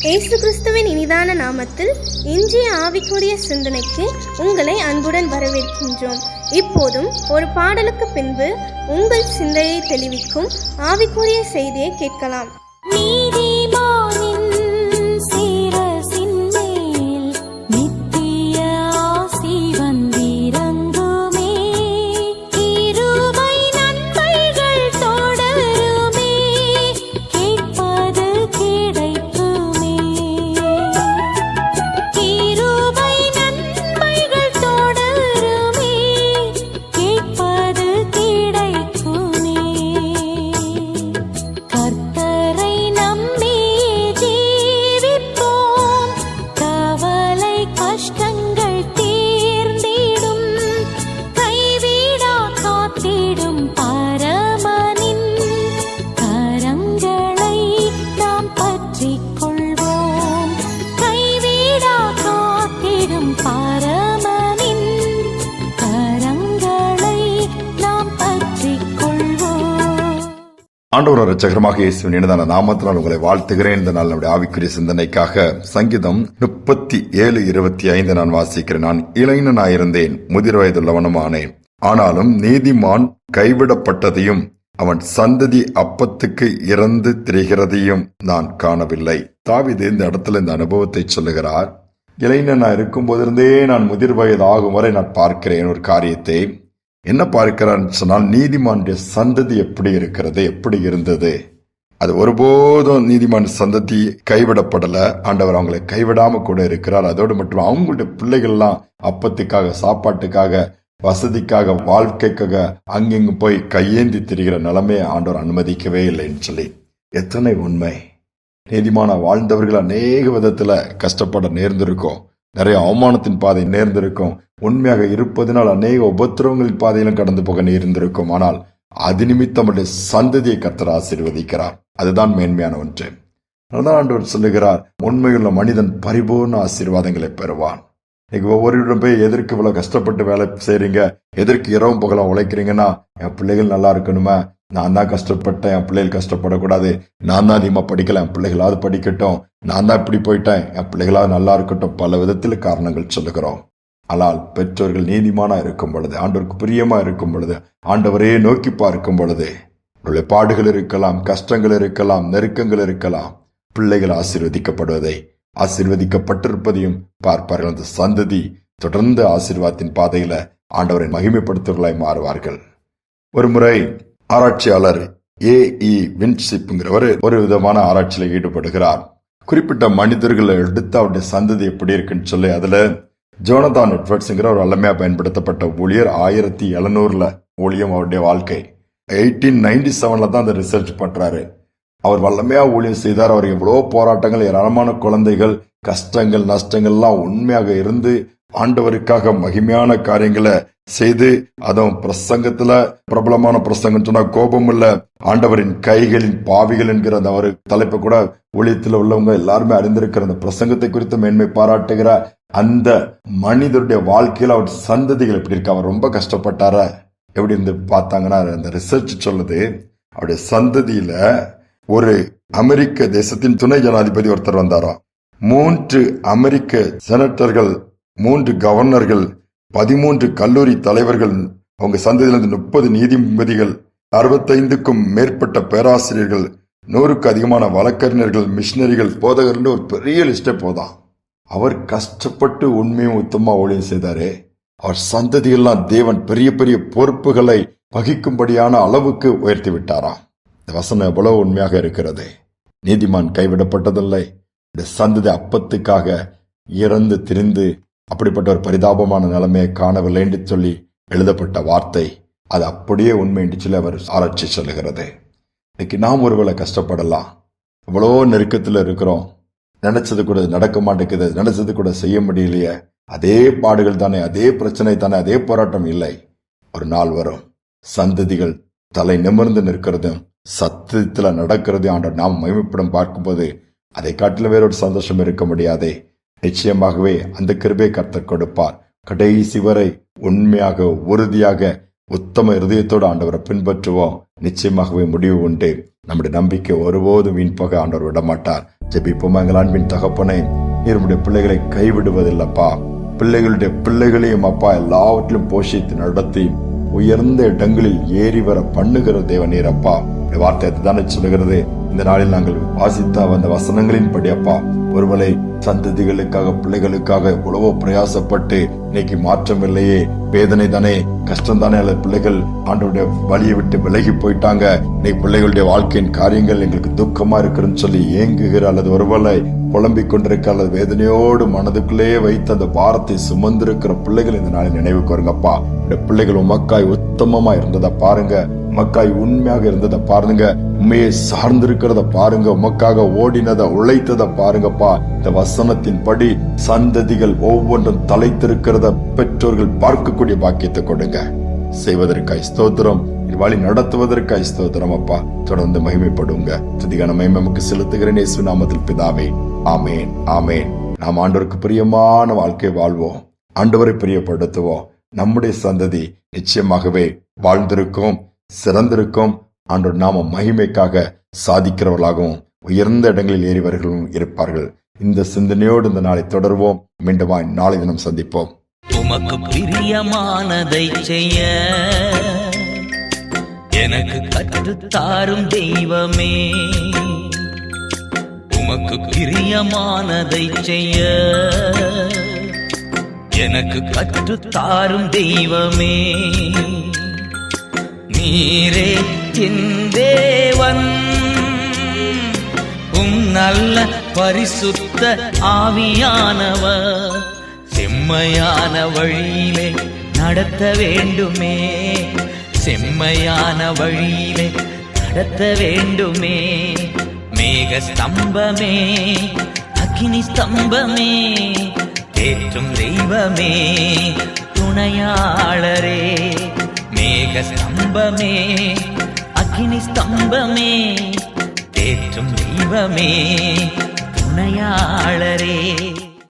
இயேசு கிறிஸ்துவின் இனிதான நாமத்தில் இன்றைய ஆவிக்குரிய சிந்தனைக்கு உங்களை அன்புடன் வரவேற்கின்றோம். இப்போதும் ஒரு பாடலுக்கு பின்பு உங்கள் சிந்தையை தெளிவிக்கும் ஆவிக்குரிய செய்தியை கேட்கலாம். ஆண்டவர் இரட்சகருமாக இயேசுவின் இனிதான நாமத்தினால் உங்களை வாழ்த்துகிறேன். இந்த நாள் நம்முடைய ஆவிக்குரிய சிந்தனைக்காக சங்கீதம் 37:25 நான் வாசிக்கிறேன். நான் இளைஞனாயிருந்தேன், முதிர் வயதுள்ளவனுமானேன், ஆனாலும் நீதிமான் கைவிடப்பட்டதையும் அவன் சந்ததி அப்பத்துக்கு இறந்து திரிகிறதையும் நான் காணவில்லை. தாவீது இந்த இடத்துல இந்த அனுபவத்தை சொல்லுகிறார். இளைஞனா இருக்கும் போதிருந்தே நான் முதிர் வயது ஆகும் வரை நான் பார்க்கிறேன் ஒரு காரியத்தை. என்ன பார்க்கிறான்னு சொன்னால், நீதிமானுடைய சந்ததி எப்படி இருக்கிறது, எப்படி இருந்தது. அது ஒருபோதும் நீதிமான் சந்ததி கைவிடப்படல. ஆண்டவர் அவங்களை கைவிடாம கூட இருக்கிறார். அதோடு மட்டும் அவங்களுடைய பிள்ளைகள்லாம் அப்பத்துக்காக, சாப்பாட்டுக்காக, வசதிக்காக, வாழ்க்கைக்காக அங்கெங்கு போய் கையேந்தி திரிகிற நிலைமையை ஆண்டவர் அனுமதிக்கவே இல்லைன்னு சொல்லி எத்தனை உண்மை. நீதிமான வாழ்ந்தவர்கள் அநேக விதத்துல கஷ்டப்பட நேர்ந்திருக்கும், நிறைய அவமானத்தின் பாதை நேர்ந்திருக்கும், உண்மையாக இருப்பதனால் அநேக உபத்திரவங்களின் பாதையிலும் கடந்து போக நேர்ந்திருக்கும். ஆனால் அது நிமித்தம் அவருடைய சந்ததியை கர்த்தர் ஆசீர்வதிக்கிறார். அதுதான் மேன்மையான ஒன்று. ஆண்டவர் சொல்லுகிறார், உண்மையுள்ள மனிதன் பரிபூர்ண ஆசீர்வாதங்களை பெறுவான். இன்னைக்கு ஒவ்வொருவரும் போய் எதற்கு இவ்வளவு கஷ்டப்பட்டு வேலை செய்றீங்க, எதற்கு இரவும் பகலும் உழைக்கிறீங்கன்னா, என் பிள்ளைகள் நல்லா இருக்கணுமா, நான் தான் கஷ்டப்பட்டேன், என் பிள்ளைகள் கஷ்டப்படக்கூடாது, நான் தான் அதிகமா படிக்கல, என் பிள்ளைகளாவது படிக்கட்டும், நான் தான் இப்படி போயிட்டேன், என் பிள்ளைகளாவது நல்லா இருக்கட்டும், பல விதத்தில் காரணங்கள் சொல்லுகிறோம். ஆனால் பெற்றோர்கள் நீதிமானா இருக்கும் பொழுது, ஆண்டவருக்கு பிரியமா இருக்கும் பொழுது, ஆண்டவரையே நோக்கி பார்க்கும் பொழுது, அவருடைய பாடுகள் இருக்கலாம், கஷ்டங்கள் இருக்கலாம், நெருக்கங்கள் இருக்கலாம், பிள்ளைகள் ஆசீர்வதிக்கப்படுவதை, ஆசீர்வதிக்கப்பட்டிருப்பதையும் பார்ப்பார்கள். அந்த சந்ததி தொடர்ந்து ஆசீர்வாதத்தின் பாதையில ஆண்டவரை மகிமைப்படுத்துவர்களாய் மாறுவார்கள். ஒரு முறை ஆராய்ச்சியாளர் A.E. வின்சிப்ங்கிறவர் ஒரு விதமான ஆராய்ச்சியில ஈடுபடுகிறார். குறிப்பிட்ட மனிதர்களை எடுத்து அவருடைய சந்ததி எப்படி இருக்குன்னு சொல்லி அதுல ஜோனதான் எட்வர்ட்ஸ்ங்கிற ஒரு வல்லமையா பயன்படுத்தப்பட்ட ஊழியர் 1700 ஊழியம் அவருடைய வாழ்க்கை. 1897 தான் அந்த ரிசர்ச் பண்றாரு. அவர் வல்லமையா ஊழியம் செய்தார். அவர் எவ்வளவு போராட்டங்கள், ஏராளமான குழந்தைகள், கஷ்டங்கள், நஷ்டங்கள்லாம் உண்மையாக இருந்து ஆண்டவருக்காக மகிமையான காரியங்களை செய்து, அதுவும் பிரசங்கத்துல பிரபலமான பிரசங்கம் சொன்னா கோபம் இல்ல, ஆண்டவரின் கைகளின் பாவிகள் என்கிற அந்த ஒரு தலைப்பை கூட ஊழியத்தில் உள்ளவங்க எல்லாருமே அறிந்திருக்கிற அந்த பிரசங்கத்தை குறித்து மேன்மை பாராட்டுகிற அந்த மனிதருடைய வாழ்க்கையில அவர் சந்ததிகள் எப்படி இருக்கு, அவர் ரொம்ப கஷ்டப்பட்டார எப்படி இருந்து பார்த்தாங்கன்னா, அந்த ரிசர்ச் சொல்லுது, அவருடைய சந்ததியில ஒரு அமெரிக்க தேசத்தின் துணை ஜனாதிபதி ஒருத்தர் வந்தாராம், 3 அமெரிக்க செனட்டர்கள், 3 கவர்னர்கள், 13 கல்லூரி தலைவர்கள், அவங்க சந்ததியிலிருந்து 30 நீதிபதிகள், 65க்கும் மேற்பட்ட பேராசிரியர்கள், 100க்கு அதிகமான வழக்கறிஞர்கள், மிஷினரிகள், போதகர்கள், ஒரு பெரிய லிஸ்டே போதான். அவர் கஷ்டப்பட்டு உண்மையும் உத்தமா ஊழியம் செய்தாரே, அவர் சந்ததியெல்லாம் தேவன் பெரிய பெரிய பொறுப்புகளை வகிக்கும்படியான அளவுக்கு உயர்த்தி விட்டாராம். இந்த வசனம் எவ்வளவு உண்மையாக இருக்கிறது. நீதிமான் கைவிடப்பட்டதில்லை, இந்த சந்ததி அப்பத்துக்காக இறந்து திரிந்து அப்படிப்பட்ட ஒரு பரிதாபமான நிலைமையை காணவில்லை என்று சொல்லி எழுதப்பட்ட வார்த்தை, அது அப்படியே உண்மை என்று சொல்லி அவர் ஆராய்ச்சி சொல்லுகிறது. இன்னைக்கு நாம் ஒருவேளை கஷ்டப்படலாம், எவ்வளோ நெருக்கத்தில் இருக்கிறோம், நினைச்சது கூட நடக்க மாட்டேங்குது, நினைச்சது கூட செய்ய முடியலையே, அதே பாடுகள் தானே, அதே பிரச்சனை தானே, அதே போராட்டம் இல்லை. ஒரு நாள் வரும், சந்ததிகள் தலை நிமிர்ந்து நிற்கிறதும் சத்தியத்துல நடக்கிறதையும் ஆண்டவர் நாம் மகிமைப்படம் பார்க்கும்போது அதை காட்டில வேறொரு சந்தோஷம் இருக்க முடியாதே. நிச்சயமாகவே அந்த கிருபையை கர்த்தர் கொடுப்பார். கடைசி வரை உண்மையாக, உறுதியாக, உத்தம இருதயத்தோடு ஆண்டவரை பின்பற்றுவோம். நிச்சயமாகவே முடிவு உண்டு. நம்முடைய நம்பிக்கை ஒருபோதும் வீண் போக ஆண்டவர் விடமாட்டார். ஜெபிப்போம். எங்கள் அன்பின் தகப்பனே, நீர் உம்முடைய பிள்ளைகளை கைவிடுவதில்லப்பா. பிள்ளைகளுடைய பிள்ளைகளையும் அப்பா எல்லாவற்றிலும் போஷித்து நடத்தி உயர்ந்த இடங்களில் ஏறி வர பண்ணுகிற தேவனீர் அப்பா. வார்த்தை அதுதானே சொல்லுகிறது. இந்த நாளில் நாங்கள் வாசித்த அந்த வசனங்களின் படி அப்பா, ஒருவேளை சந்ததிகளுக்காக பிள்ளைகளுக்காக எவ்வளவோ பிரயாசப்பட்டு இன்னைக்கு மாற்றம் இல்லையே, வேதனை தானே, கஷ்டம் தானே, அல்லது பிள்ளைகள் ஆண்டவருடைய வழியை விட்டு விலகி போயிட்டாங்க, இன்னைக்கு பிள்ளைகளுடைய வாழ்க்கையின் காரியங்கள் எங்களுக்கு துக்கமா இருக்குன்னு சொல்லி ஏங்குகிற, அல்லது ஒருவேளை புலம்பிக் கொண்டிருக்க, அல்லது வேதனையோடு மனதுக்குள்ளேயே வைத்து அந்த பாரத்தை சுமந்திருக்கிற பிள்ளைகள் இந்த நாளில் நினைவுக்கு வருங்கப்பா. இந்த பிள்ளைகள் உமக்காய் உத்தமமா இருந்ததை பாருங்க, உமக்காய் உண்மையாக இருந்ததை பாருங்க, உண்மையை சார்ந்திருக்கிறத பாருங்க, உமக்காக ஓடினதை உழைத்ததை பாருங்கப்பா. இந்த வசனத்தின் படி சந்ததிகள் ஒவ்வொன்றும் தலைத்திருக்கிறத பெற்றோர்கள் பார்க்கக்கூடிய பாக்கியத்தை கொடுங்க. செய்வதற்காய் ஸ்தோத்திரம், வழி நடத்துவதற்காய் ஸ்தோத்திரம் அப்பா. தொடர்ந்து மகிமைப்படுங்க. துதிகான மகிமை நமக்கு செலுத்துகிறேன் இயேசு நாமத்தில் பிதாவே, ஆமேன், ஆமேன். நாம் ஆண்டவருக்கு பிரியமான வாழ்க்கை வாழ்வோம், ஆண்டவரை பிரியப்படுத்துவோம். நம்முடைய சந்ததி நிச்சயமாகவே வாழ்ந்திருக்கும், சிறந்திருக்கும், ஆண்டவர் நாம மகிமைக்காக சாதிக்கிறவர்களாகவும் உயர்ந்த இடங்களில் ஏறிவர்களும் இருப்பார்கள். இந்த சிந்தனையோடு இந்த நாளை தொடர்வோம். மீண்டும் நாளை தினம் சந்திப்போம். உமக்கு பிரியமானதை செய்ய எனக்கு கற்றுத்தாரும் தெய்வமே, உமக்கு பிரியமானதை செய்ய எனக்கு கற்றுத்தாரும் தெய்வமே. நீரே என் தேவன், நல்ல பரிசுத்த ஆவியானவர் செம்மையான வழியிலே நடத்த வேண்டுமே, செம்மையான வழியிலே நடத்த வேண்டுமே. மேக ஸ்தம்பமே, அக்கினி ஸ்தம்பமே, தேற்றும் தெய்வமே, துணையாளரே. மேக ஸ்தம்பமே, அக்கினி ஸ்தம்பமே, தேற்றும் தெய்வமே, துணையாளரே.